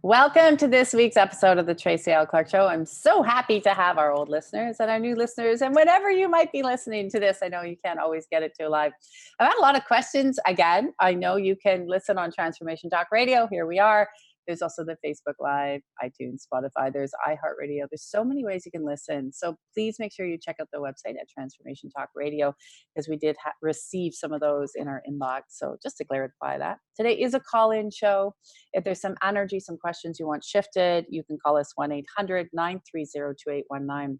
Welcome to this week's episode of the Tracy Clark Show. I'm so happy to have our old listeners and our new listeners. And whenever you might be listening to this, I know you can't always get it to live. I've had a lot of questions. Again, I know you can listen on Transformation Talk Radio. Here we are. There's also the Facebook Live, iTunes, Spotify. There's iHeartRadio. There's so many ways you can listen. So please make sure you check out the website at Transformation Talk Radio, because we did receive some of those in our inbox. So just to clarify that. Today is a call-in show. If there's some energy, some questions you want shifted, you can call us 1-800-930-2819.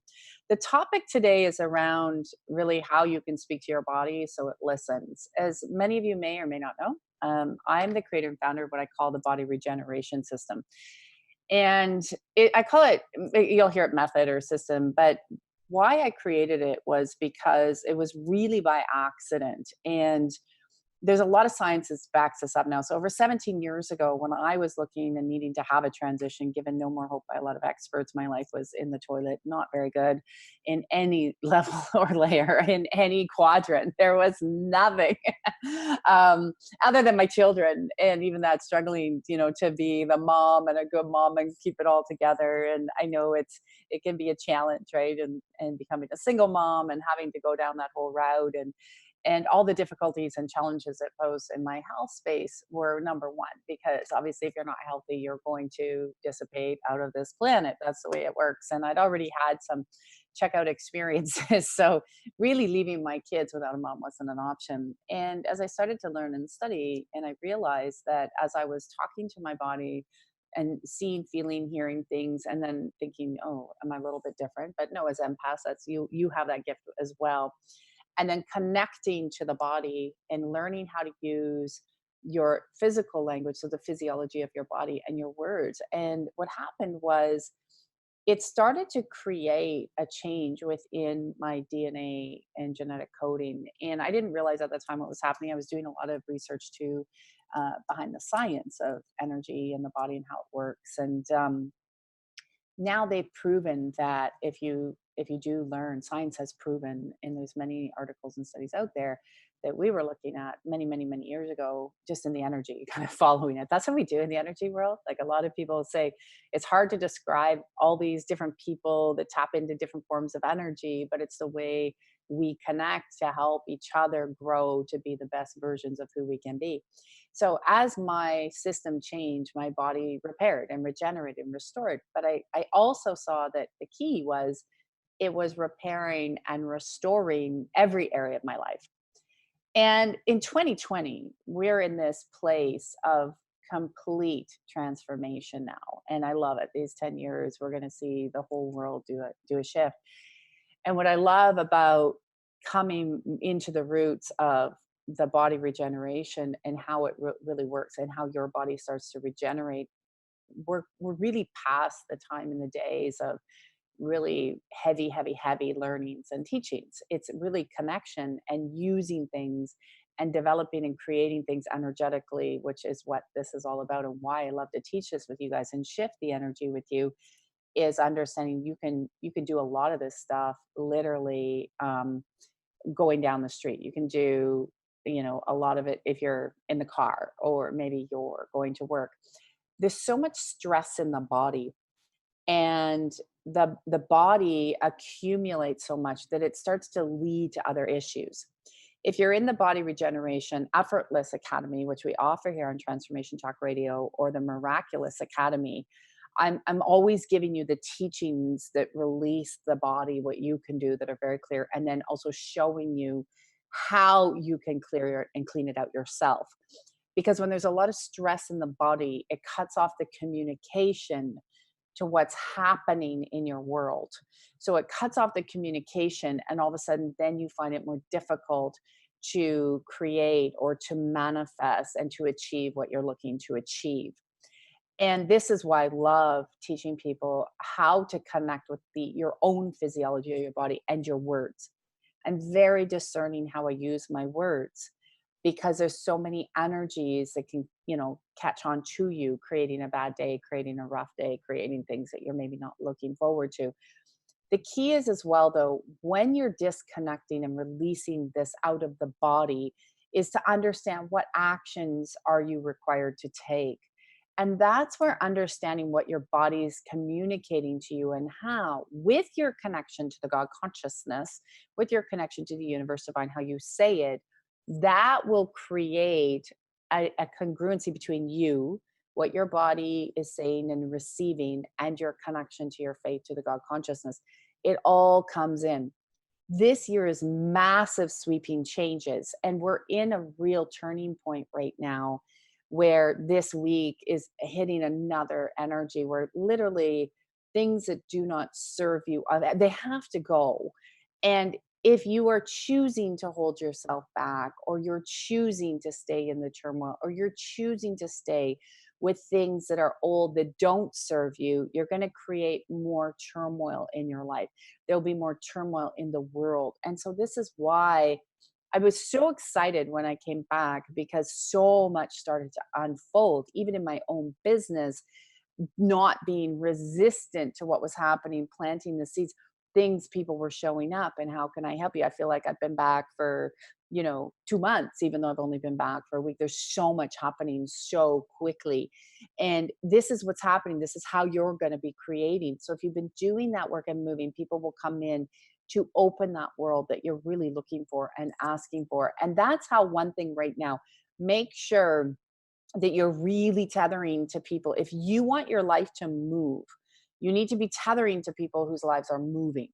The topic today is around really how you can speak to your body so it listens. As many of you may or may not know, I'm the creator and founder of what I call the body regeneration system. And I call it, you'll hear it method or system, but why I created it was because it was really by accident. And there's a lot of science that backs this up now. So over 17 years ago, when I was looking and needing to have a transition, given no more hope by a lot of experts, my life was in the toilet, not very good in any level or layer, in any quadrant. There was nothing other than my children. And even that, struggling, to be the mom and a good mom and keep it all together. And I know it can be a challenge, right? And becoming a single mom and having to go down that whole route, and all the difficulties and challenges it posed in my health space were number one, because obviously if you're not healthy, you're going to dissipate out of this planet. That's the way it works. And I'd already had some checkout experiences. So really leaving my kids without a mom wasn't an option. And as I started to learn and study, and I realized that as I was talking to my body and seeing, feeling, hearing things, and then thinking, oh, am I a little bit different? But no, as empaths, that's you have that gift as well. And then connecting to the body and learning how to use your physical language, so the physiology of your body and your words. And what happened was it started to create a change within my DNA and genetic coding. And I didn't realize at the time what was happening. I was doing a lot of research too, behind the science of energy and the body and how it works. And now they've proven that if you do learn, science has proven, and there's many articles and studies out there that we were looking at many years ago, just in the energy, kind of following it. That's what we do in the energy world. Like, a lot of people say it's hard to describe all these different people that tap into different forms of energy, but it's the way we connect to help each other grow to be the best versions of who we can be. So as my system changed, my body repaired and regenerated and restored. But I also saw that the key was it was repairing and restoring every area of my life. And in 2020, we're in this place of complete transformation now. And I love it. These 10 years, we're going to see the whole world do a shift. And what I love about coming into the roots of the body regeneration and how it really works and how your body starts to regenerate, we're really past the time in the days of really heavy learnings and teachings. It's really connection and using things and developing and creating things energetically, which is what this is all about, and why I love to teach this with you guys and shift the energy with you, is understanding you can do a lot of this stuff literally, going down the street. You can do, a lot of it if you're in the car or maybe you're going to work. There's so much stress in the body, and the body accumulates so much that it starts to lead to other issues. If you're in the Body Regeneration Effortless Academy, which we offer here on Transformation Talk Radio, or the Miraculous Academy, I'm always giving you the teachings that release the body, what you can do that are very clear, and then also showing you how you can clear it and clean it out yourself. Because when there's a lot of stress in the body, it cuts off the communication to what's happening in your world. So it cuts off the communication, and all of a sudden, then you find it more difficult to create or to manifest and to achieve what you're looking to achieve. And this is why I love teaching people how to connect with your own physiology of your body and your words. I'm very discerning how I use my words, because there's so many energies that can, catch on to you, creating a bad day, creating a rough day, creating things that you're maybe not looking forward to. The key is as well, though, when you're disconnecting and releasing this out of the body, is to understand what actions are you required to take. And that's where understanding what your body is communicating to you and how, with your connection to the God consciousness, with your connection to the universe divine, how you say it, that will create a congruency between you, what your body is saying and receiving, and your connection to your faith, to the God consciousness. It all comes in. This year is massive sweeping changes, and we're in a real turning point right now where this week is hitting another energy where literally things that do not serve you, they have to go. And if you are choosing to hold yourself back, or you're choosing to stay in the turmoil, or you're choosing to stay with things that are old that don't serve you, you're going to create more turmoil in your life. There'll be more turmoil in the world. And so this is why I was so excited when I came back, because so much started to unfold, even in my own business, not being resistant to what was happening, planting the seeds, things people were showing up, and how can I help you? I feel like I've been back for, 2 months, even though I've only been back for a week. There's so much happening so quickly. And this is what's happening. This is how you're going to be creating. So if you've been doing that work and moving, people will come in to open that world that you're really looking for and asking for. And that's how, one thing right now, make sure that you're really tethering to people. If you want your life to move, you need to be tethering to people whose lives are moving.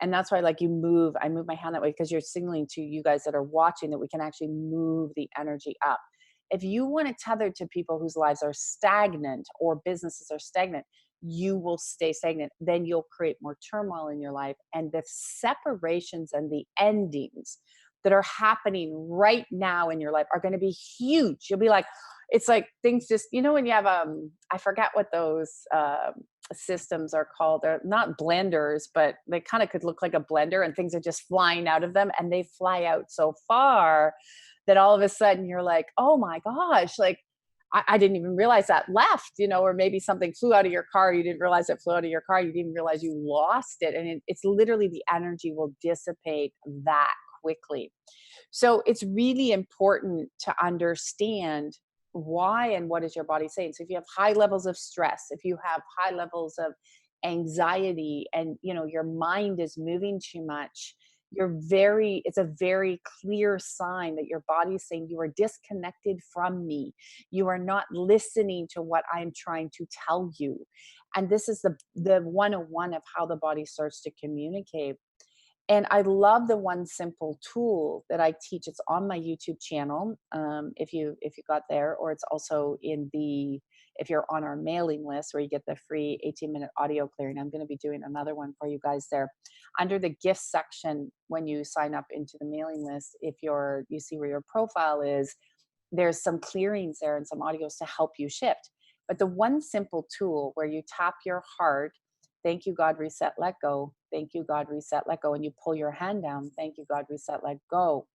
And that's why, like, I move my hand that way, because you're signaling to you guys that are watching that we can actually move the energy up. If you want to tether to people whose lives are stagnant, or businesses are stagnant, you will stay stagnant. Then you'll create more turmoil in your life. And the separations and the endings that are happening right now in your life are going to be huge. You'll be like, it's like things just, when you have, I forget what those systems are called. They're not blenders, but they kind of could look like a blender, and things are just flying out of them, and they fly out so far that all of a sudden you're like, oh my gosh, like, I didn't even realize that left, or maybe something flew out of your car. You didn't realize it flew out of your car. You didn't realize you lost it. And it's literally, the energy will dissipate that quickly. So it's really important to understand why and what is your body saying. So if you have high levels of stress, if you have high levels of anxiety, and your mind is moving too much, it's a very clear sign that your body is saying, you are disconnected from me. You are not listening to what I'm trying to tell you. And this is the 101 of how the body starts to communicate. And I love the one simple tool that I teach. It's on my YouTube channel. If you got there, or it's also if you're on our mailing list, where you get the free 18-minute audio clearing. I'm going to be doing another one for you guys there. Under the gifts section, when you sign up into the mailing list, if you see where your profile is, there's some clearings there and some audios to help you shift. But the one simple tool where you tap your heart, thank you, God, reset, let go. Thank you, God, reset, let go. And you pull your hand down, thank you, God, reset, let go.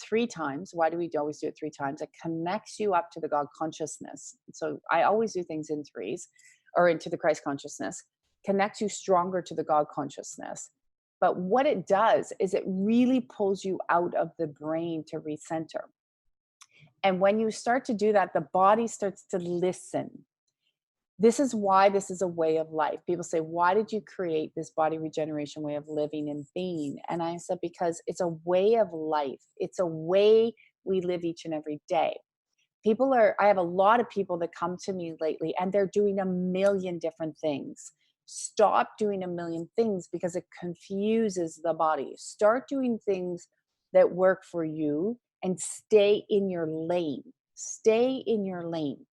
3 times. Why do we always do it 3 times? It connects you up to the God consciousness. So I always do things in threes, or into the Christ consciousness, connects you stronger to the God consciousness. But what it does is it really pulls you out of the brain to recenter. And when you start to do that, the body starts to listen. This is why this is a way of life. People say, why did you create this body regeneration way of living and being? And I said, because it's a way of life. It's a way we live each and every day. I have a lot of people that come to me lately, and they're doing a million different things. Stop doing a million things, because it confuses the body. Start doing things that work for you, and stay in your lane. Stay in your lane.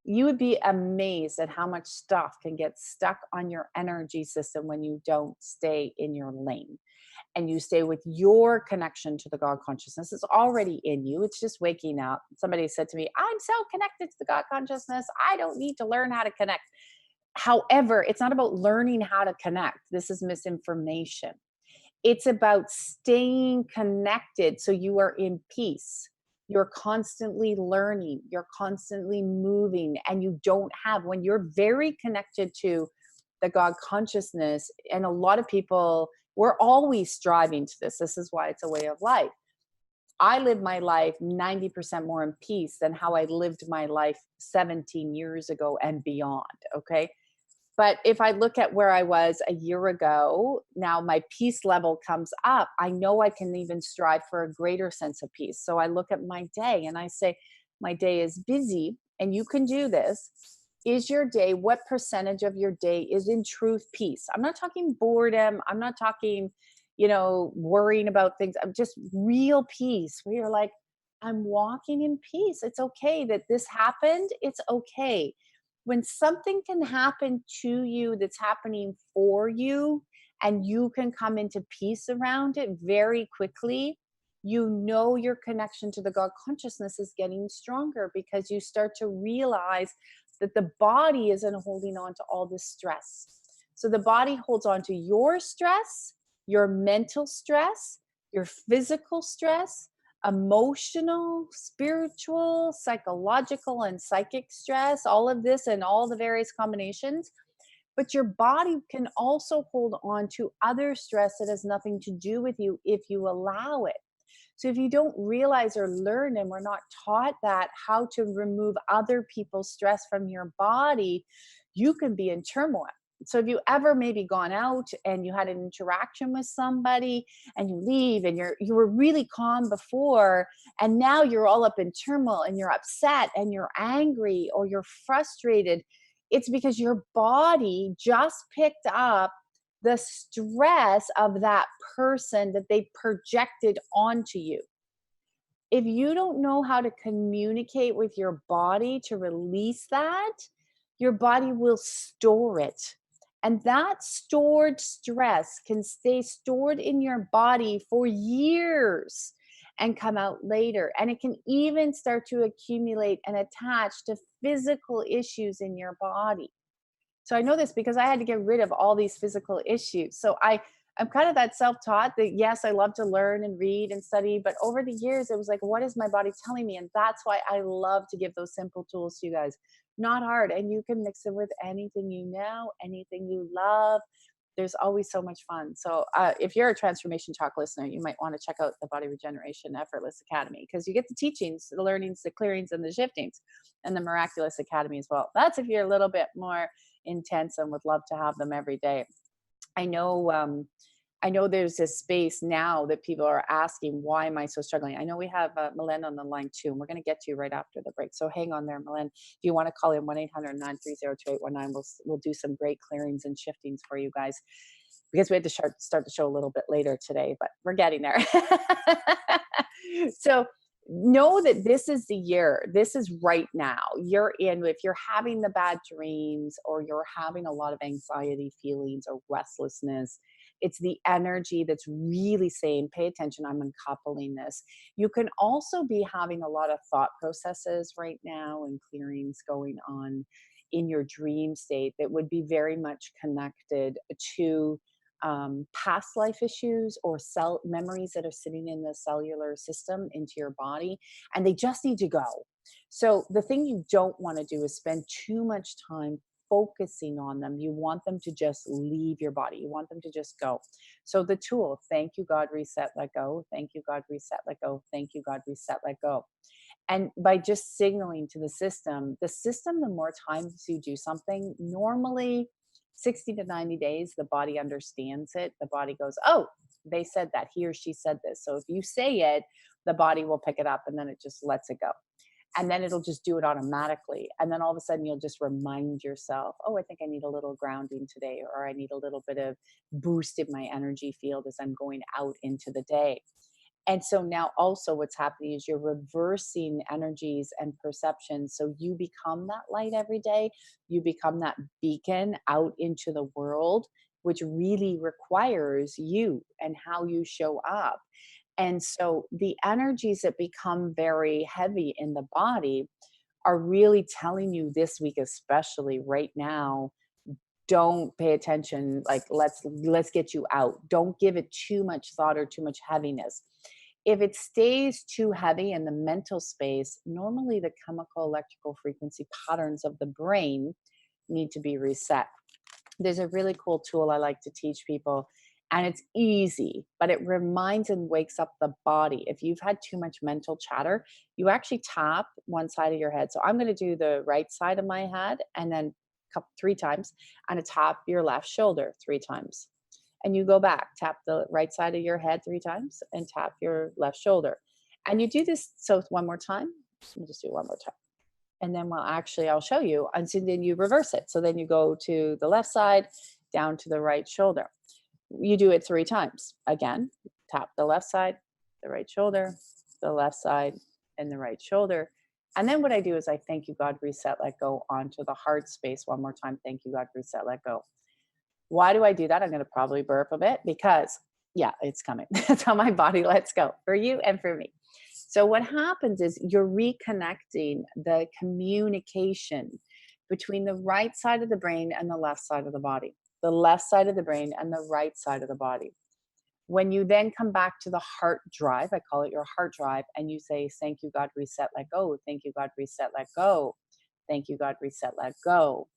You would be amazed at how much stuff can get stuck on your energy system when you don't stay in your lane, and you stay with your connection to the God consciousness. It's already in you. It's just waking up. Somebody said to me, I'm so connected to the God consciousness, I don't need to learn how to connect. However, it's not about learning how to connect. This is misinformation. It's about staying connected so you are in peace. You're constantly learning, you're constantly moving, and you don't have, when you're very connected to the God consciousness, and a lot of people, we're always striving to this. This is why it's a way of life. I live my life 90% more in peace than how I lived my life 17 years ago and beyond. Okay. But if I look at where I was a year ago, now my peace level comes up. I know I can even strive for a greater sense of peace. So I look at my day and I say, my day is busy, and you can do this. Is your day, what percentage of your day is in truth peace? I'm not talking boredom. I'm not talking, worrying about things. I'm just real peace where you're like, I'm walking in peace. It's okay that this happened. It's okay when something can happen to you that's happening for you and you can come into peace around it very quickly. Your connection to the God consciousness is getting stronger because you start to realize that the body isn't holding on to all this stress. So the body holds on to your stress, your mental stress, your physical stress, emotional, spiritual, psychological, and psychic stress, all of this and all the various combinations. But your body can also hold on to other stress that has nothing to do with you if you allow it. So if you don't realize or learn, and we're not taught that, how to remove other people's stress from your body, you can be in turmoil. So if you ever maybe gone out and you had an interaction with somebody and you leave and you were really calm before and now you're all up in turmoil and you're upset and you're angry or you're frustrated, it's because your body just picked up the stress of that person that they projected onto you. If you don't know how to communicate with your body to release that, your body will store it. And that stored stress can stay stored in your body for years and come out later. And it can even start to accumulate and attach to physical issues in your body. So I know this because I had to get rid of all these physical issues. So I'm kind of that self-taught that yes, I love to learn and read and study, but over the years it was like, what is my body telling me? And that's why I love to give those simple tools to you guys. Not hard, and you can mix it with anything you know, anything you love. There's always so much fun. So if you're a Transformation Talk listener, you might want to check out the Body Regeneration Effortless Academy because you get the teachings, the learnings, the clearings, and the shiftings, and the Miraculous Academy as well. That's if you're a little bit more intense and would love to have them every day. I know I know there's this space now that people are asking, why am I so struggling? I know we have Mylène on the line too, and we're going to get to you right after the break. So hang on there, Mylène. If you want to call in 1-800-930-2819, we'll do some great clearings and shiftings for you guys because we had to start the show a little bit later today, but we're getting there. So know that this is the year. This is right now. You're in, if you're having the bad dreams or you're having a lot of anxiety feelings or restlessness, it's the energy that's really saying, pay attention, I'm uncoupling this. You can also be having a lot of thought processes right now and clearings going on in your dream state that would be very much connected to past life issues or cell memories that are sitting in the cellular system into your body, and they just need to go. So the thing you don't want to do is spend too much time focusing on them. You want them to just leave your body. You want them to just go. So the tool, thank you, God, reset, let go. Thank you, God, reset, let go. Thank you, God, reset, let go. And by just signaling to the system, the more times you do something, normally 60 to 90 days, the body understands it. The body goes, oh, they said that, he or she said this. So if you say it, the body will pick it up and then it just lets it go. And then it'll just do it automatically. And then all of a sudden you'll just remind yourself, oh, I think I need a little grounding today, or I need a little bit of boost in my energy field as I'm going out into the day. And so now also what's happening is you're reversing energies and perceptions. So you become that light every day. You become that beacon out into the world, which really requires you and how you show up. And so the energies that become very heavy in the body are really telling you this week, especially right now, don't pay attention. Like let's get you out. Don't give it too much thought or too much heaviness. If it stays too heavy in the mental space, normally the chemical electrical frequency patterns of the brain need to be reset. There's a really cool tool I like to teach people, And it's easy, but it reminds and wakes up the body. If you've had too much mental chatter, you actually tap one side of your head. So I'm going to do the right side of my head and then 3 times, and a tap your left shoulder 3 times. And you go back, tap the right side of your head 3 times and tap your left shoulder. And you do this. So one more time. Let me just do it one more time. And then, well, actually, I'll show you. And so then you reverse it. So then you go to the left side, down to the right shoulder. You do it 3 times. Again, tap the left side, the right shoulder, the left side, and the right shoulder. And then what I do is I thank you, God, reset, let go onto the heart space one more time. Thank you, God, reset, let go. Why do I do that? I'm going to probably burp a bit because, yeah, it's coming. That's how my body lets go for you and for me. So what happens is you're reconnecting the communication between the right side of the brain and the left side of the body, the left side of the brain and the right side of the body. When you then come back to the heart drive, I call it your heart drive, and you say, thank you, God, reset, let go. Thank you, God, reset, let go. Thank you, God, reset, let go.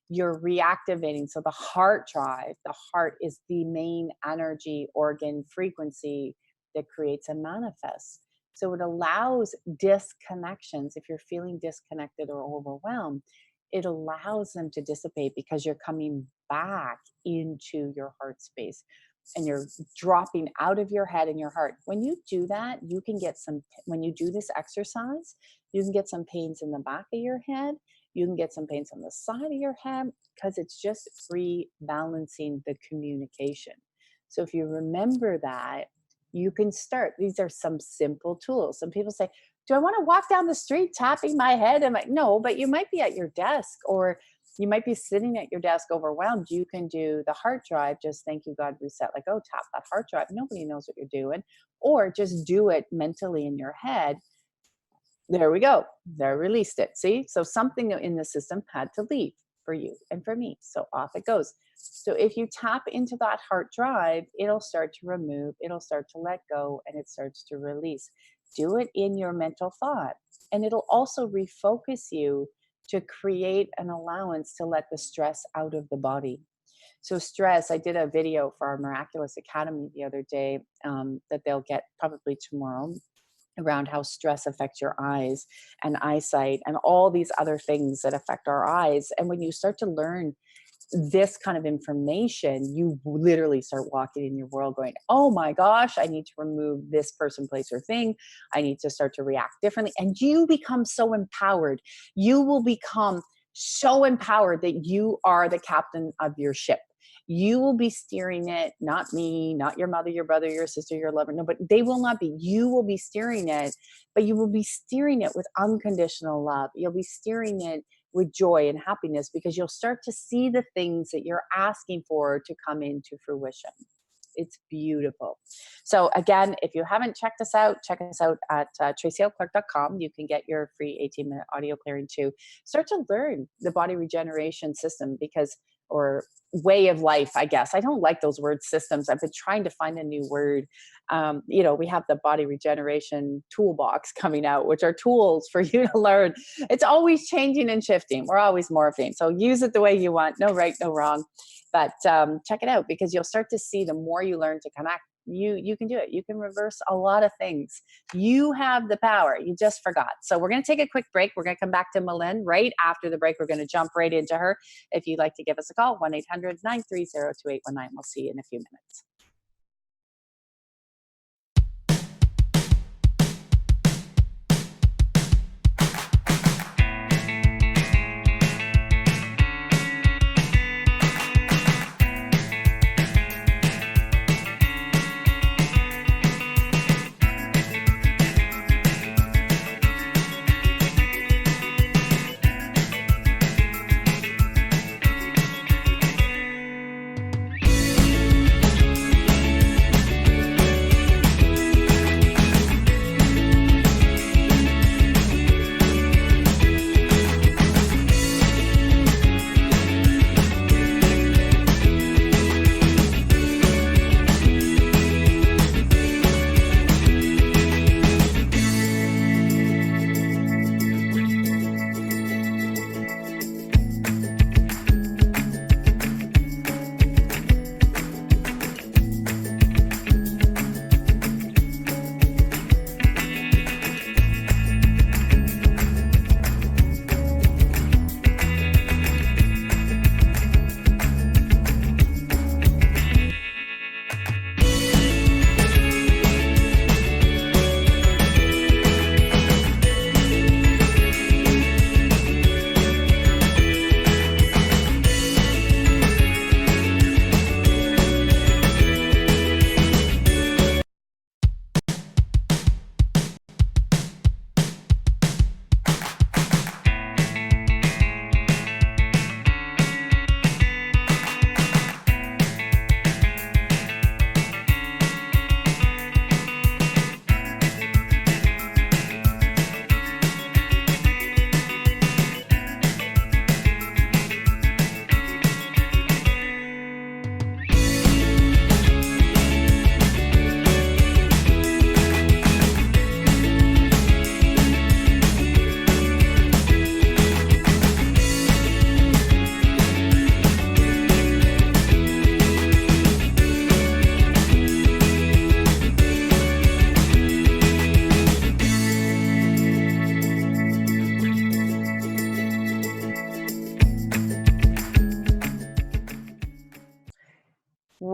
You're reactivating. So the heart drive, the heart is the main energy organ frequency that creates and manifests. So it allows disconnections. If you're feeling disconnected or overwhelmed, it allows them to dissipate because you're coming back into your heart space and you're dropping out of your head and your heart. When you do that, you can get when you do this exercise, you can get some pains in the back of your head. You can get some pains on the side of your head because it's just rebalancing the communication. So if you remember that, you can start. These are some simple tools. Some people say, do I want to walk down the street tapping my head? I'm like, no, but you might be at your desk or you might be sitting at your desk overwhelmed. You can do the heart drive. Just thank you, God, reset, like, oh, tap that heart drive. Nobody knows what you're doing. Or just do it mentally in your head. There we go. There, released it. See? So something in the system had to leave for you and for me. So off it goes. So if you tap into that heart drive, it'll start to remove, it'll start to let go, and it starts to release. Do it in your mental thought. And it'll also refocus you to create an allowance to let the stress out of the body. So stress, I did a video for our Miraculous Academy the other day that they'll get probably tomorrow, around how stress affects your eyes and eyesight and all these other things that affect our eyes. And when you start to learn this kind of information, you literally start walking in your world going, oh my gosh, I need to remove this person, place, or thing. I need to start to react differently. And you become so empowered. You will become so empowered that you are the captain of your ship. You will be steering it, not me, not your mother, your brother, your sister, your lover. No, but they will not be. You will be steering it, but you will be steering it with unconditional love. You'll be steering it with joy and happiness because you'll start to see the things that you're asking for to come into fruition. It's beautiful. So again, if you haven't checked us out, check us out at tracylclark.com. You can get your free 18-minute audio clearing to start to learn the body regeneration system or way of life, I guess. I don't like those word systems. I've been trying to find a new word. We have the body regeneration toolbox coming out, which are tools for you to learn. It's always changing and shifting. We're always morphing. So use it the way you want. No right, no wrong. But check it out because you'll start to see the more you learn to connect, you can do it. You can reverse a lot of things. You have the power. You just forgot. So we're going to take a quick break. We're going to come back to Malin right after the break. We're going to jump right into her. If you'd like to give us a call, 1-800-930-2819. We'll see you in a few minutes.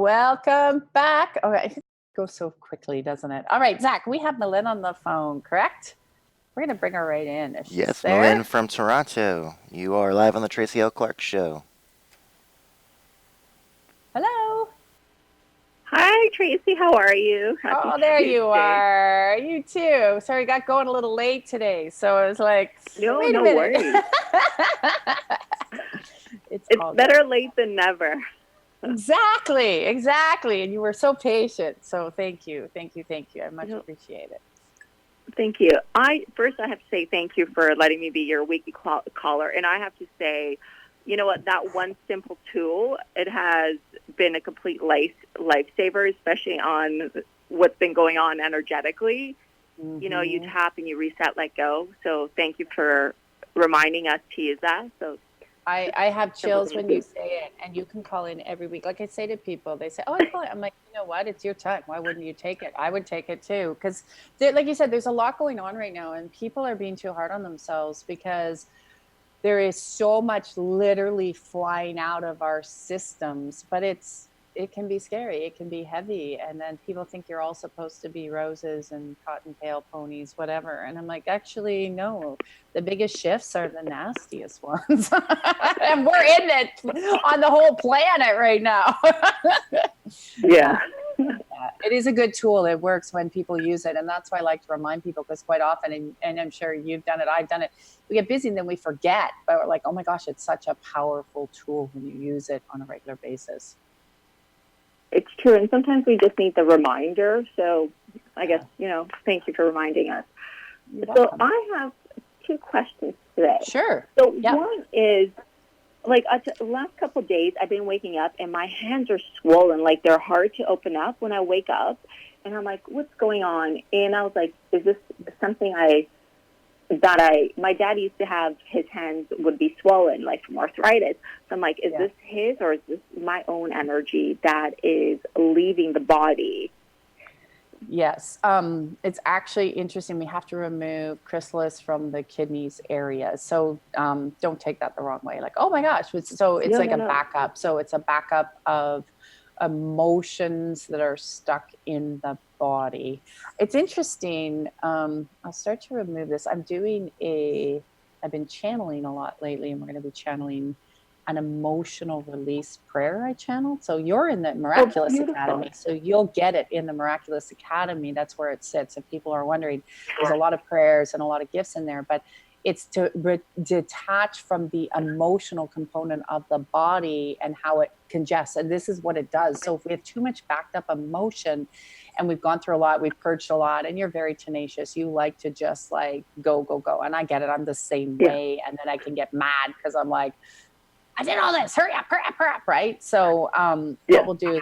Welcome back. All right. It goes so quickly, doesn't it? All right, Zach, we have Malin on the phone, correct? We're going to bring her right in if she's Yes, Malin there. from Toronto. You are live on the Tracy L. Clark Show. Hello. Hi, Tracy. How are you? Happy Oh, there you Tuesday. are. You too. Sorry, got going a little late today. So I was like, No, wait a no minute. worries. It's It's all good. better late than never. Exactly. Exactly. And you were so patient. So thank you. Thank you. Thank you. I much No, appreciate it. thank you. I have to say thank you for letting me be your weekly caller. And I have to say, you know what? That one simple tool, it has been a complete lifesaver, especially on what's been going on energetically. You know, you Mm-hmm. tap and you reset, let go. So thank you for reminding us to use that. So I have simple chills thing when to you do. say it, and you can call in every week. Like I say to people, they say, "Oh, I call it." I'm like, you know what? It's your time. Why wouldn't you take it? I would take it too, because, like you said, there's a lot going on right now, and people are being too hard on themselves because there is so much literally flying out of our systems, but it can be scary, it can be heavy, and then people think you're all supposed to be roses and cottontail ponies, whatever, and I'm like, actually no, the biggest shifts are the nastiest ones. And we're in it on the whole planet right now. Yeah. Yeah, it is a good tool. It works when people use it. And that's why I like to remind people, because quite often, and I'm sure you've done it, I've done it, we get busy and then we forget. But we're like, oh my gosh, it's such a powerful tool when you use it on a regular basis. It's true. And sometimes we just need the reminder. So I guess, Yeah, thank you for reminding us. you're So welcome. I have two questions today. Sure. So Yeah. one is like the last couple of days, I've been waking up and my hands are swollen, like they're hard to open up when I wake up. And I'm like, what's going on? And I was like, is this something my dad used to have, his hands would be swollen, like from arthritis. So I'm like, is Yeah. this his or is this my own energy that is leaving the body? Yes. It's actually interesting. We have to remove chrysalis from the kidneys area. So don't take that the wrong way. Like, oh my gosh. So it's No, like no, a no. backup. So it's a backup of emotions that are stuck in the body. It's interesting. I'll start to remove this. I've been channeling a lot lately, and we're going to be channeling an emotional release prayer I channeled. So you're in the Oh, Miraculous beautiful. Academy. So you'll get it in the Miraculous Academy. That's where it sits. If people are wondering, there's a lot of prayers and a lot of gifts in there, but it's to detach from the emotional component of the body and how it congests. And this is what it does. So if we have too much backed up emotion and we've gone through a lot, we've purged a lot, and you're very tenacious, you like to just like go, go, go. And I get it. I'm the same Yeah. way. And then I can get mad because I'm like, I did all this. Hurry up, right? So, what Yeah. we'll do is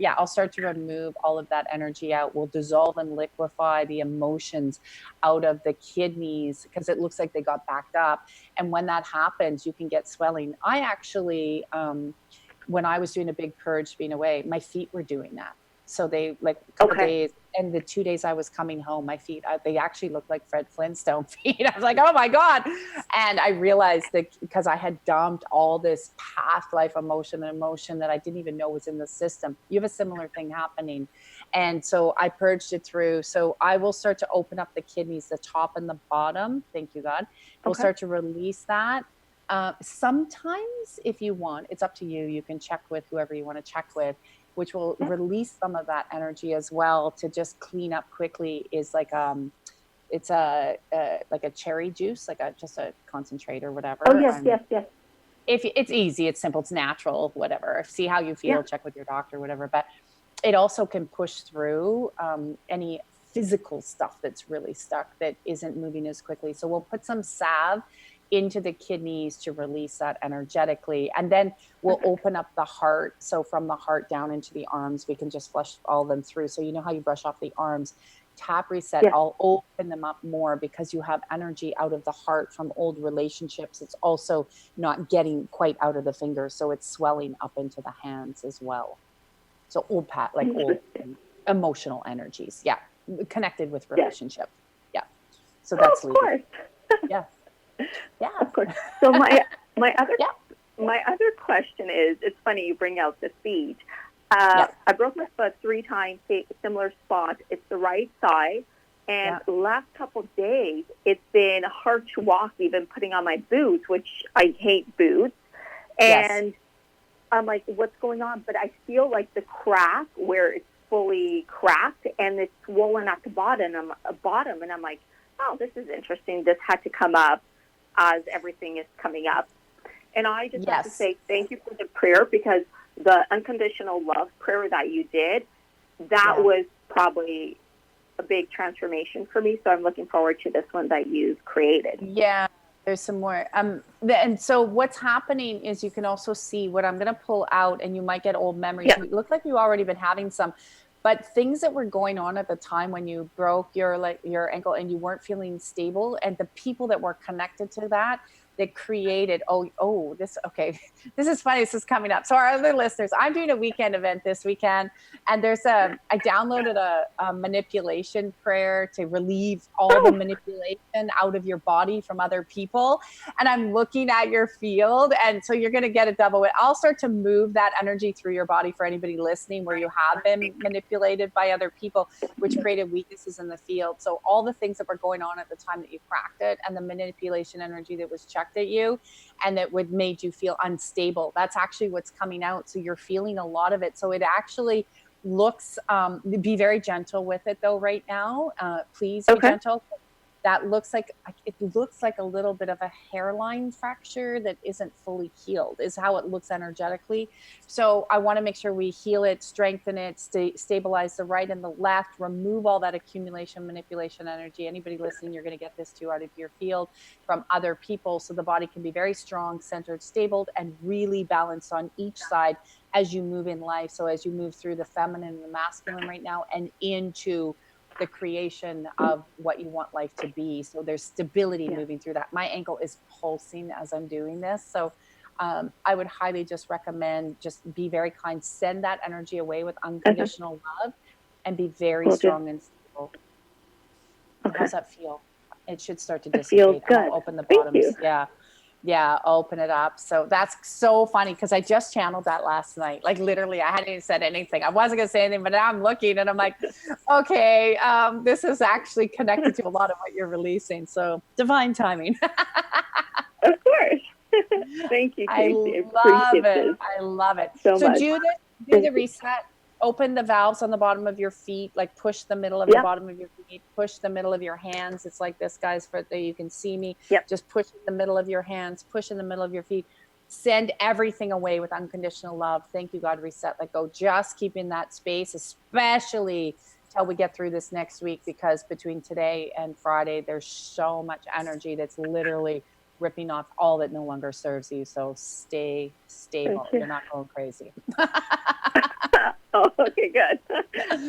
I'll start to remove all of that energy out. We'll dissolve and liquefy the emotions out of the kidneys because it looks like they got backed up. And when that happens, you can get swelling. I actually, when I was doing a big purge being away, my feet were doing that. So they like a couple Okay. days, and the 2 days I was coming home, my feet they actually looked like Fred Flintstone feet. I was like, oh my god! And I realized that because I had dumped all this past life emotion that I didn't even know was in the system. You have a similar thing happening, and so I purged it through. So I will start to open up the kidneys, the top and the bottom. Thank you, God. We'll Okay. start to release that. Sometimes, if you want, it's up to you. You can check with whoever you want to check with, which will Yeah. release some of that energy as well to just clean up quickly. Is like it's like a cherry juice, like a just a concentrate or Oh, whatever. yes, And yes, yes. if it's easy, it's simple, it's natural, whatever. See how you Yeah. feel, check with your doctor, whatever. But it also can push through any physical stuff that's really stuck that isn't moving as quickly. So we'll put some salve into the kidneys to release that energetically. And then we'll Perfect. open up the heart. So from the heart down into the arms, we can just flush all of them through. So you know how you brush off the arms, tap reset, Yes. I'll open them up more because you have energy out of the heart from old relationships. It's also not getting quite out of the fingers. So it's swelling up into the hands as well. So like old Interesting. emotional energies. Yeah. Connected with Yes. relationship. Yeah. So Oh, that's of leaving. course. Yeah. Yeah. Of course. So my other Yeah. my other question is, it's funny you bring out the feet. Yeah. I broke my foot 3 times, similar spot. It's the right side. And Yeah. the last couple of days, it's been hard to walk, even putting on my boots, which I hate boots. Yes. And I'm like, what's going on? But I feel like the crack where it's fully cracked and it's swollen at the bottom. And I'm like, oh, this is interesting. This had to come up as everything is coming up. And I just have to Yes. say thank you for the prayer, because the unconditional love prayer that you did, that Yeah. was probably a big transformation for me. So I'm looking forward to this one that you've created. Yeah, there's some more. And so what's happening is you can also see what I'm going to pull out, and you might get old memories. Yeah. You look like you already been having some, but things that were going on at the time when you broke your ankle and you weren't feeling stable, and the people that were connected to that created. This okay. This is funny. This is coming up. So our other listeners, I'm doing a weekend event this weekend, and I downloaded a manipulation prayer to relieve all the Oh, manipulation out of your body from other people. And I'm looking at your field. And so you're going to get a double it. I'll start to move that energy through your body for anybody listening where you have been manipulated by other people, which created weaknesses in the field. So all the things that were going on at the time that you cracked it, and the manipulation energy that was checked at you and that would made you feel unstable, that's actually what's coming out. So you're feeling a lot of it. So it actually looks, be very gentle with it though right now. Please be okay. gentle. That looks like, it looks like a little bit of a hairline fracture that isn't fully healed, is how it looks energetically. So I want to make sure we heal it, strengthen it, stabilize the right and the left, remove all that accumulation, manipulation energy. Anybody listening, you're going to get this too out of your field from other people, so the body can be very strong, centered, stable, and really balanced on each side as you move in life. So as you move through the feminine and the masculine right now and into the creation of what you want life to be. So there's stability Yeah. moving through that. My ankle is pulsing as I'm doing this. So I would highly just recommend, just be very kind, send that energy away with Okay. unconditional love, and be very Will do. strong and stable. Okay. How's that feel? It should start to It feels dissipate. And I'll good. open the Thank you. bottoms. Yeah. Yeah, open it up. So that's so funny because I just channeled that last night. Like literally, I hadn't even said anything. I wasn't gonna say anything, but now I'm looking and I'm like, okay, this is actually connected to a lot of what you're releasing. So divine timing. Of course. Thank you, I Tracy. I love appreciate it. this I love it. so So much. do Thank the you. reset. Open the valves on the bottom of your feet, like push the middle of the Yep. bottom of your feet, push the middle of your hands. It's like this, guys, for that you can see me. Yep. Just push in the middle of your hands, push in the middle of your feet. Send everything away with unconditional love. Thank you, God. Reset, let go. Just keep in that space, especially till we get through this next week, because between today and Friday, there's so much energy that's literally ripping off all that no longer serves you. So stay Thank stable. you. You're not going crazy. Oh, okay, good.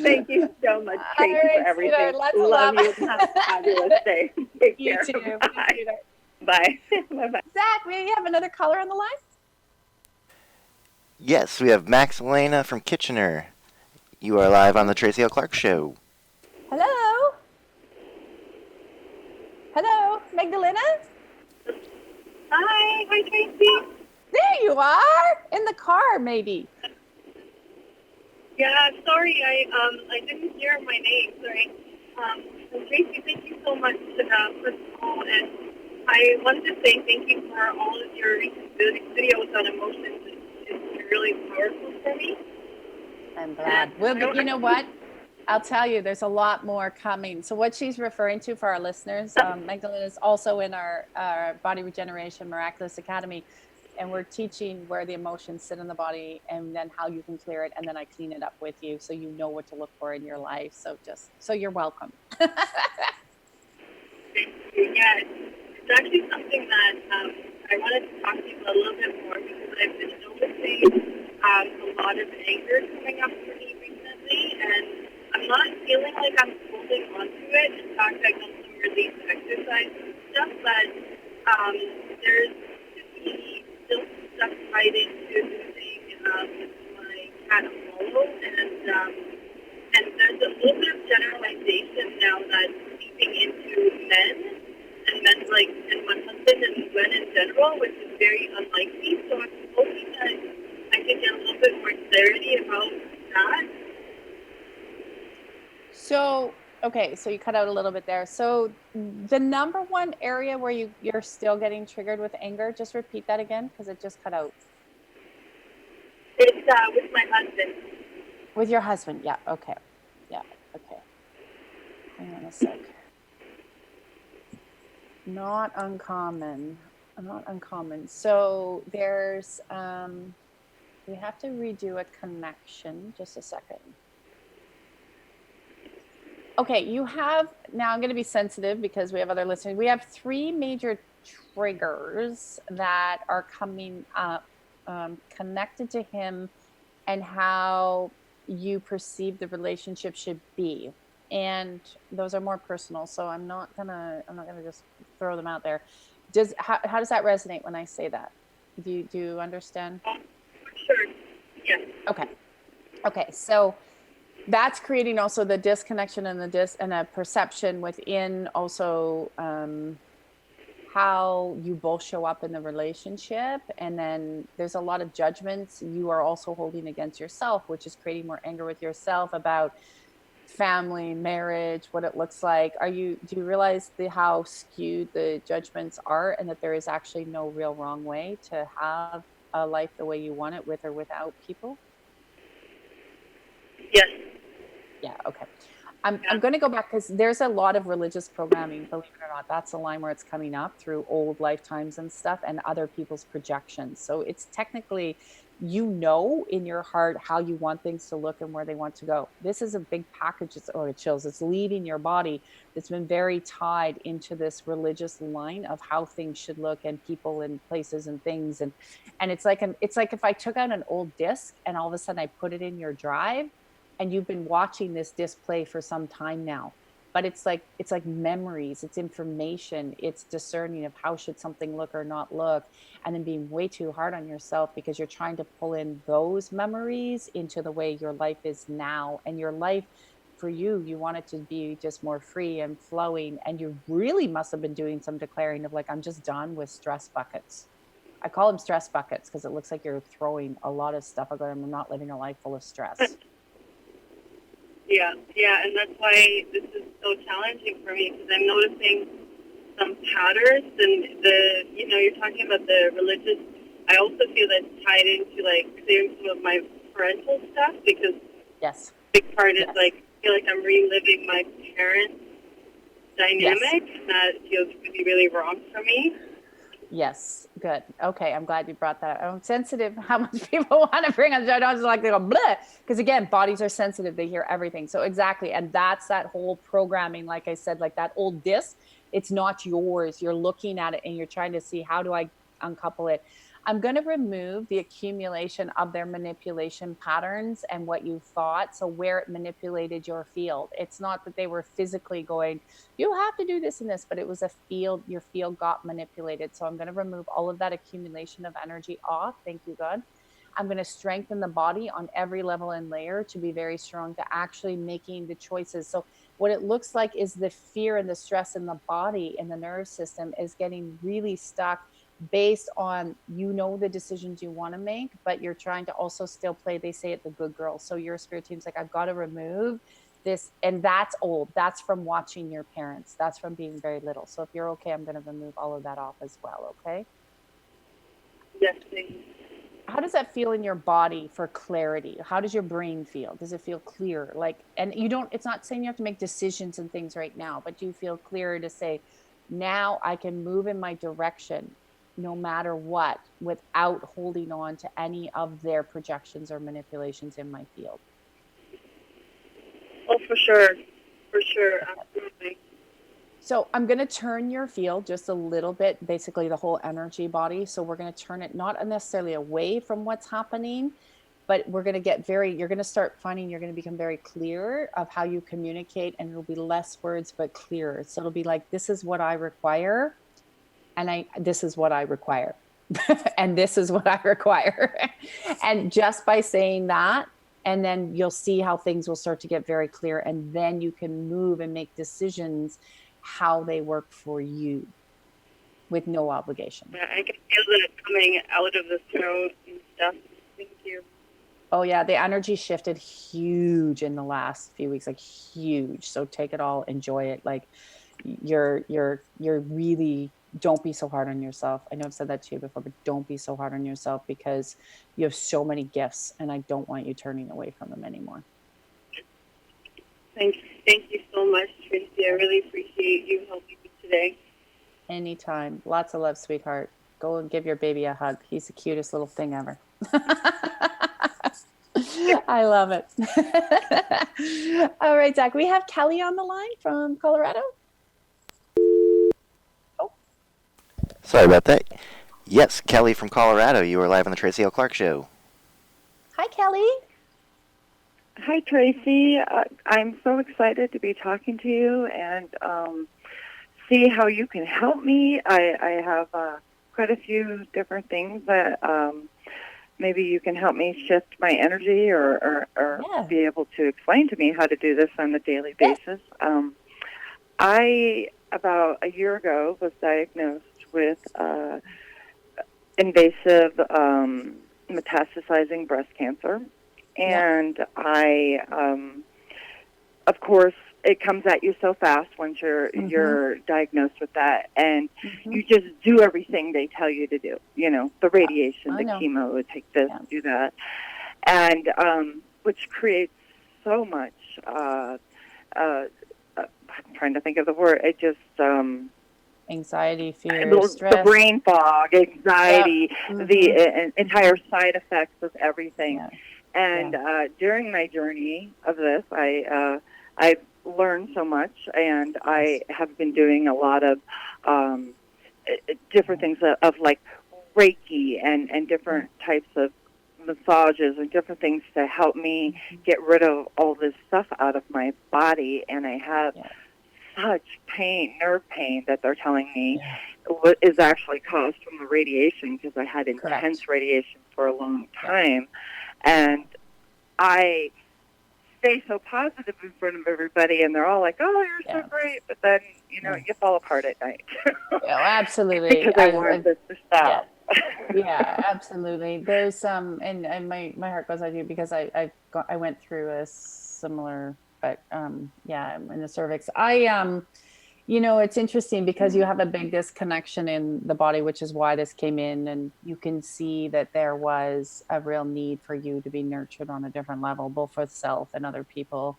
Thank you so much, All Tracy, for right, everything. sweetheart. Lots of Love love. you and have a fabulous day. Take You care. too. Bye, Bye. sweetheart. Bye. Bye-bye. Zach, may you have another caller on the line? Yes, we have Max Elena from Kitchener. You are live on the Tracy L. Clark Show. Hello? Hello, Magdalena? Hi, Tracy. There you are. In the car, maybe. Yeah, sorry, I didn't hear my name. Sorry. And Tracy, thank you so much first of all, and I wanted to say thank you for all of your videos on emotions. It's really powerful for me. I'm glad. Well, I don't you know what? I'll tell you, there's a lot more coming. So what she's referring to for our listeners, Magdalena is also in our Body Regeneration Miraculous Academy, and we're teaching where the emotions sit in the body and then how you can clear it, and then I clean it up with you so you know what to look for in your life. So you're welcome. Yeah, it's actually something that I wanted to talk to you about a little bit more because I've been noticing a lot of anger coming up for me recently, and I'm not feeling like I'm holding on to it. In fact, I've done some release exercises and stuff, but there's to be still some stuff tied into losing my cat Apollo, and there's a little bit of generalization now that's seeping into men and my husband and men in general, which is very unlike me. So I'm hoping that I can get a little bit more clarity about that? So, okay, so you cut out a little bit there. So the number one area where you're still getting triggered with anger, just repeat that again because it just cut out. It's with my husband. With your husband. Yeah, okay. Yeah, okay. Hang on a sec. Not uncommon. Not uncommon. So there's we have to redo a connection. Just a second. Okay, you have, now I'm going to be sensitive because we have other listeners. We have 3 major triggers that are coming up connected to him and how you perceive the relationship should be. And those are more personal, so I'm not gonna just throw them out there. How does that resonate when I say that? Do you understand? Sure. Yes. Okay, so that's creating also the disconnection and and a perception within also how you both show up in the relationship. And then there's a lot of judgments you are also holding against yourself, which is creating more anger with yourself about family, marriage, what it looks like. Do you realize how skewed the judgments are, and that there is actually no real wrong way to have a life the way you want it, with or without people? Yes. Yeah, okay. I'm going to go back because there's a lot of religious programming, believe it or not. That's a line where it's coming up through old lifetimes and stuff and other people's projections. So it's technically, in your heart how you want things to look and where they want to go. This is a big package. It chills. It's leaving your body. That's been very tied into this religious line of how things should look and people and places and things. And it's like if I took out an old disc and all of a sudden I put it in your drive, and you've been watching this display for some time now, but it's like memories, it's information, it's discerning of how should something look or not look, and then being way too hard on yourself because you're trying to pull in those memories into the way your life is now. And your life, for you want it to be just more free and flowing, and you really must have been doing some declaring of like, I'm just done with stress buckets. I call them stress buckets because it looks like you're throwing a lot of stuff. I'm not living a life full of stress. Yeah, and that's why this is so challenging for me, because I'm noticing some patterns, and you're talking about the religious. I also feel that's tied into like clearing some of my parental stuff, because yes, a big part is like I feel like I'm reliving my parents' dynamic, and that feels really, really wrong for me. Yes, good. Okay, I'm glad you brought that up. I'm sensitive how much people want to bring on the show. I don't just like they go bleh, because again, bodies are sensitive; they hear everything. So exactly, and that's that whole programming. Like I said, like that old disc, it's not yours. You're looking at it and you're trying to see, how do I uncouple it? I'm going to remove the accumulation of their manipulation patterns and what you thought. So where it manipulated your field. It's not that they were physically going, you have to do this and this, but it was a field, your field got manipulated. So I'm going to remove all of that accumulation of energy off. Thank you, God. I'm going to strengthen the body on every level and layer to be very strong, to actually making the choices. So what it looks like is the fear and the stress in the body and the nerve system is getting really stuck based on, the decisions you want to make, but you're trying to also still play, they say it, the good girl. So your spirit team's like, I've got to remove this. And that's old. That's from watching your parents. That's from being very little. So if you're okay, I'm going to remove all of that off as well. Okay. Yes, please. How does that feel in your body for clarity? How does your brain feel? Does it feel clear? And it's not saying you have to make decisions and things right now, but do you feel clearer to say, now I can move in my direction no matter what, without holding on to any of their projections or manipulations in my field? Oh, for sure. For sure. Absolutely. So I'm going to turn your field just a little bit, basically the whole energy body. So we're going to turn it not necessarily away from what's happening, but we're going to you're going to start finding, you're going to become very clear of how you communicate, and it'll be less words, but clearer. So it'll be like, this is what I require. And this is what I require. And this is what I require. And just by saying that, and then you'll see how things will start to get very clear. And then you can move and make decisions how they work for you with no obligation. Yeah, I can feel that coming out of the throat and stuff. Thank you. Oh yeah, the energy shifted huge in the last few weeks, like huge. So take it all, enjoy it. Like you're really, don't be so hard on yourself. I know I've said that to you before, but don't be so hard on yourself because you have so many gifts and I don't want you turning away from them anymore. Thank, thank you so much, Tracy. I really appreciate you helping me today. Anytime. Lots of love, sweetheart. Go and give your baby a hug. He's the cutest little thing ever. I love it. All right, Zach, we have Kelly on the line from Colorado. Oh, Sorry about that. Yes, Kelly from Colorado. You are live on the Tracy L. Clark Show. hi, Kelly. Hi, Tracy. I'm so excited to be talking to you and see how you can help me. I have quite a few different things that maybe you can help me shift my energy or Yeah. be able to explain to me how to do this on a daily Yeah. basis. I, about a year ago, was diagnosed with invasive metastasizing breast cancer. Yeah. And of course, it comes at you so fast once you're diagnosed with that, and you just do everything they tell you to do. You know, the radiation, I the know. chemo, take this, Yeah. do that, and which creates so much. I'm trying to think of the word. It just Anxiety, fear, the stress. brain fog, anxiety, Yeah. the entire side effects of everything. Yeah. And during my journey of this, I've learned so much, and I have been doing a lot of different things of like Reiki and different types of massages and different things to help me get rid of all this stuff out of my body. And I have such pain, nerve pain, that they're telling me is actually caused from the radiation, because I had intense radiation for a long time. And I stay so positive in front of everybody, and they're all like, "Oh, you're so great," but then you fall apart at night. Absolutely. Because I want this to stop. Yeah, absolutely. There's some, and my heart goes out to you because I went through a similar, but yeah, in the cervix. It's interesting because you have a big disconnection in the body, which is why this came in, and you can see that there was a real need for you to be nurtured on a different level, both for self and other people,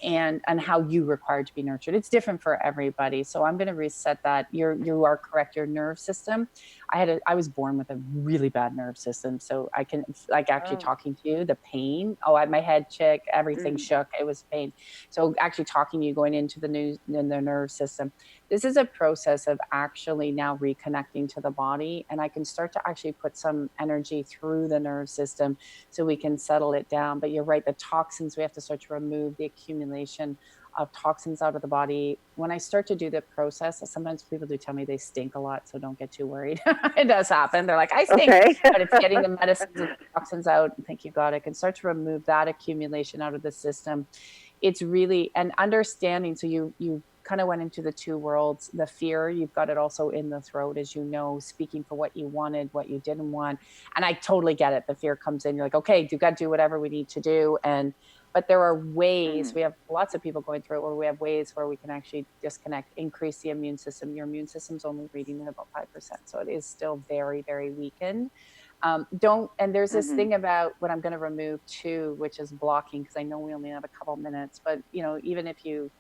and how you require to be nurtured. It's different for everybody. So I'm going to reset that. You are correct. Your nerve system. I was born with a really bad nerve system, so I can, like, actually talking to you, the pain. Oh, I had my head chick, everything shook. It was pain. So actually talking to you, going into the nerve system. This is a process of actually now reconnecting to the body, and I can start to actually put some energy through the nerve system so we can settle it down. But you're right, the toxins, we have to start to remove the accumulation of toxins out of the body. When I start to do the process, sometimes people do tell me they stink a lot, so don't get too worried. It does happen. They're like, I stink, but it's getting the medicines and the toxins out. Thank you, God. I can start to remove that accumulation out of the system. It's really an understanding. So you kind of went into the two worlds. The fear, you've got it also in the throat, as you know, speaking for what you wanted, what you didn't want. And I totally get it. The fear comes in. You're like, okay, you got to do whatever we need to do. But there are ways, we have lots of people going through it, where we have ways where we can actually disconnect, increase the immune system. Your immune system's only reading at about 5%. So it is still very, very weakened. And there's this thing about what I'm going to remove too, which is blocking, because I know we only have a couple minutes, but even if you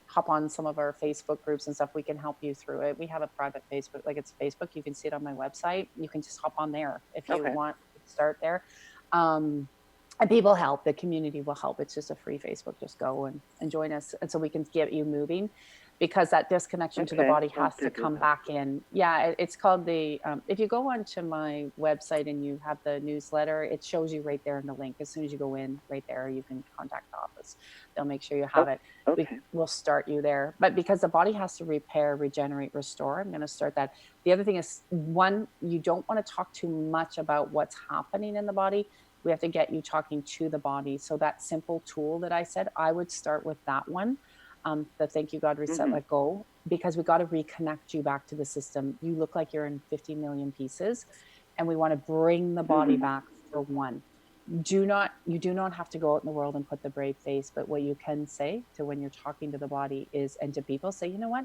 hop on some of our Facebook groups and stuff, we can help you through it. We have a private Facebook, like it's Facebook. You can see it on my website. You can just hop on there if you want to start there. And people help, the community will help. It's just a free Facebook. Just go and join us. And so we can get you moving, because that disconnection to the body has to come back in. Yeah, it's called if you go onto my website and you have the newsletter, it shows you right there in the link. As soon as you go in right there, you can contact the office. They'll make sure you have it. We'll start you there. But because the body has to repair, regenerate, restore, I'm going to start that. The other thing is, one, you don't want to talk too much about what's happening in the body. We have to get you talking to the body. So that simple tool that I said, I would start with that one. The thank you, God, reset, let go, because we got to reconnect you back to the system. You look like you're in 50 million pieces, and we want to bring the body back for one. you do not have to go out in the world and put the brave face, but what you can say to when you're talking to the body is, and to people, say, you know what,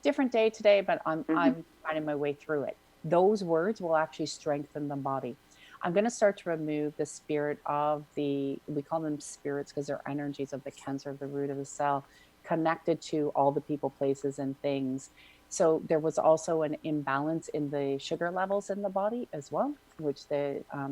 different day today, but Mhm. I'm finding my way through it. Those words will actually strengthen the body. I'm going to start to remove the spirit of we call them spirits because they're energies of the cancer of the root of the cell, connected to all the people, places, and things. So there was also an imbalance in the sugar levels in the body as well, which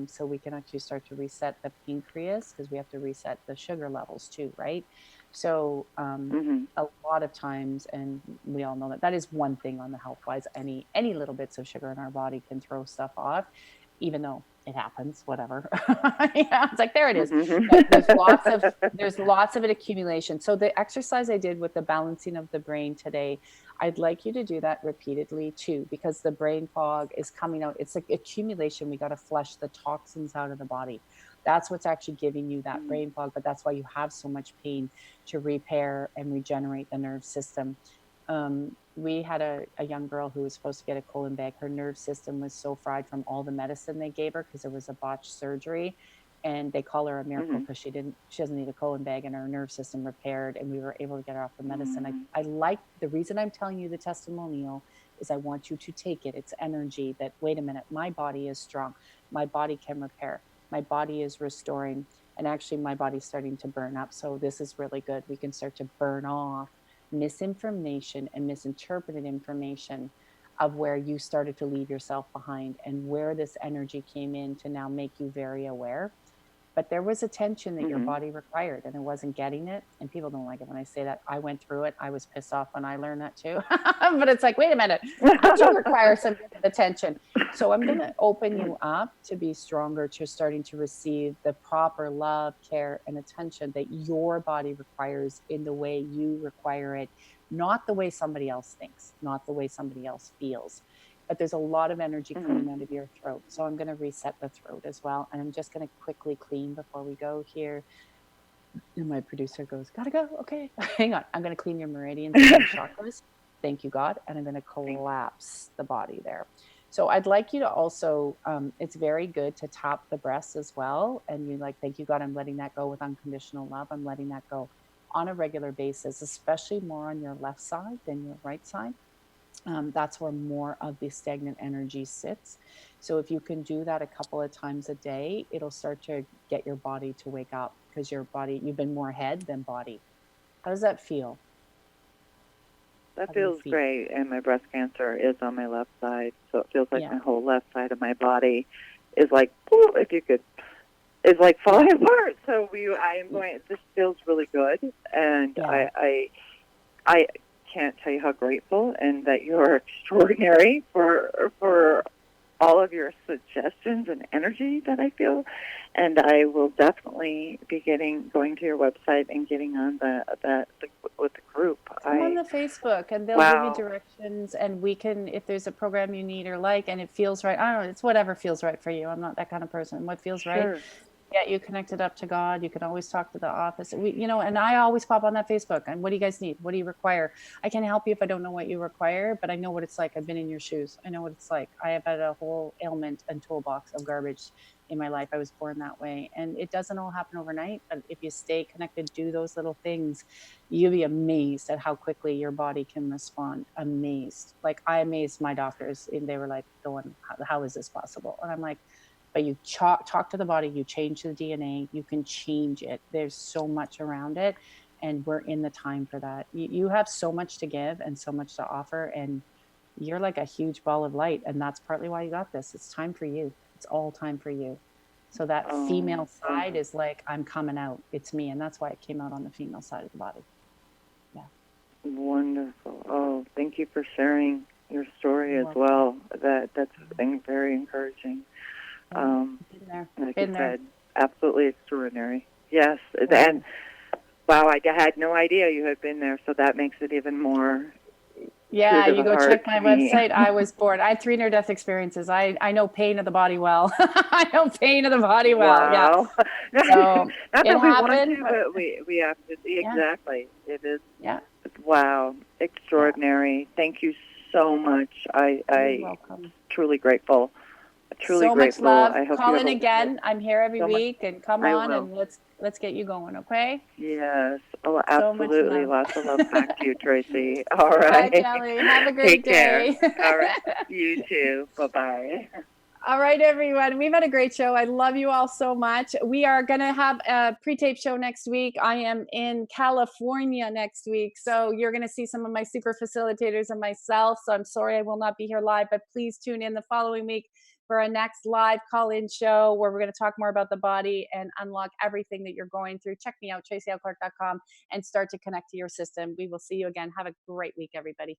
so we can actually start to reset the pancreas because we have to reset the sugar levels too, right? So Mhm. a lot of times, and we all know that that is one thing on the health wise. Any little bits of sugar in our body can throw stuff off, even though it happens, whatever. Yeah, it's like there it is. Mhm. But there's lots of it accumulation. So the exercise I did with the balancing of the brain today, I'd like you to do that repeatedly too, because the brain fog is coming out. It's like accumulation. We got to flush the toxins out of the body. That's what's actually giving you that Mhm. brain fog. But that's why you have so much pain, to repair and regenerate the nerve system. We had a young girl who was supposed to get a colon bag. Her nerve system was so fried from all the medicine they gave her because it was a botched surgery. And they call her a miracle Mhm. because she doesn't need a colon bag and her nerve system repaired. And we were able to get her off the medicine. Mhm. I like the reason I'm telling you the testimonial is I want you to take it. It's energy that, wait a minute, my body is strong. My body can repair. My body is restoring. And actually, my body's starting to burn up. So this is really good. We can start to burn off misinformation and misinterpreted information of where you started to leave yourself behind and where this energy came in to now make you very aware. But there was attention that your Mhm. body required and it wasn't getting it. And people don't like it when I say that. I went through it. I was pissed off when I learned that too. But it's like, wait a minute, I do require some different attention. So I'm going to open you up to be stronger, to starting to receive the proper love, care, and attention that your body requires in the way you require it, not the way somebody else thinks, not the way somebody else feels. But there's a lot of energy coming Mhm. out of your throat. So I'm going to reset the throat as well. And I'm just going to quickly clean before we go here. And my producer goes, gotta go. Okay. Hang on. I'm going to clean your meridians and your chakras. Thank you, God. And I'm going to Thank collapse the body there. So I'd like you to also, it's very good to tap the breasts as well. And you like, thank you, God. I'm letting that go with unconditional love. I'm letting that go on a regular basis, especially more on your left side than your right side. That's where more of the stagnant energy sits. So if you can do that a couple of times a day, it'll start to get your body to wake up because your body, you've been more head than body. How does that feel? That How do you feels feel? great, and my breast cancer is on my left side, so it feels like Yeah. my whole left side of my body is like, "Ooh," if you could, is like Yeah. falling apart. So I am going. This feels really good, and Yeah. I can't tell you how grateful and that you're extraordinary for all of your suggestions and energy that I feel. And I will definitely be going to your website and getting on with the group. Come on the Facebook and they'll give you Wow. directions and we can, if there's a program you need or like, and it feels right. I don't know. It's whatever feels right for you. I'm not that kind of person. What feels right, Sure. get you connected up to God. You can always talk to the office. And I always pop on that Facebook. And what do you guys need? What do you require? I can help you if I don't know what you require, but I know what it's like. I've been in your shoes. I know what it's like. I have had a whole ailment and toolbox of garbage in my life. I was born that way. And it doesn't all happen overnight, but if you stay connected, do those little things, you'll be amazed at how quickly your body can respond. Amazed. Like I amazed my doctors and they were like going, how is this possible? And I'm like, but you talk to the body, you change the DNA, you can change it. There's so much around it. And we're in the time for that. You have so much to give and so much to offer. And you're like a huge ball of light. And that's partly why you got this. It's time for you. It's all time for you. So that Oh, female thank side is like, I'm coming out. It's me. And that's why it came out on the female side of the body. Yeah. wonderful. Oh, thank you for sharing your story You're as welcome. well. That's been very encouraging. Yeah. Um, Been there. like you Been there. said, absolutely extraordinary. Yes, Yeah. and wow, I had no idea you had been there, so that makes it even more true Yeah, to you the go heart check to my me. website. I was bored. I had 3 near-death experiences. I know pain of the body well. I know pain of the body well. Yeah. Wow. So Not it that we want happened, to, but but we have to see yeah, exactly. It is yeah, wow, yeah. extraordinary. Thank you so much. You're I welcome. truly grateful Truly So much grateful. love. I hope you Call have in a wonderful. again. I'm here every So much. week, and come I on will. and let's get you going, okay? Yes. Oh, So much absolutely. love. Lots of love back to you, Tracy. All Bye, right. Kelly. Have a great Take care. day. All right. You too. Bye bye. All right, everyone. We've had a great show. I love you all so much. We are going to have a pre-tape show next week. I am in California next week. So you're going to see some of my super facilitators and myself. So I'm sorry I will not be here live, but please tune in the following week for our next live call-in show where we're going to talk more about the body and unlock everything that you're going through. Check me out, tracyLclark.com, and start to connect to your system. We will see you again. Have a great week, everybody.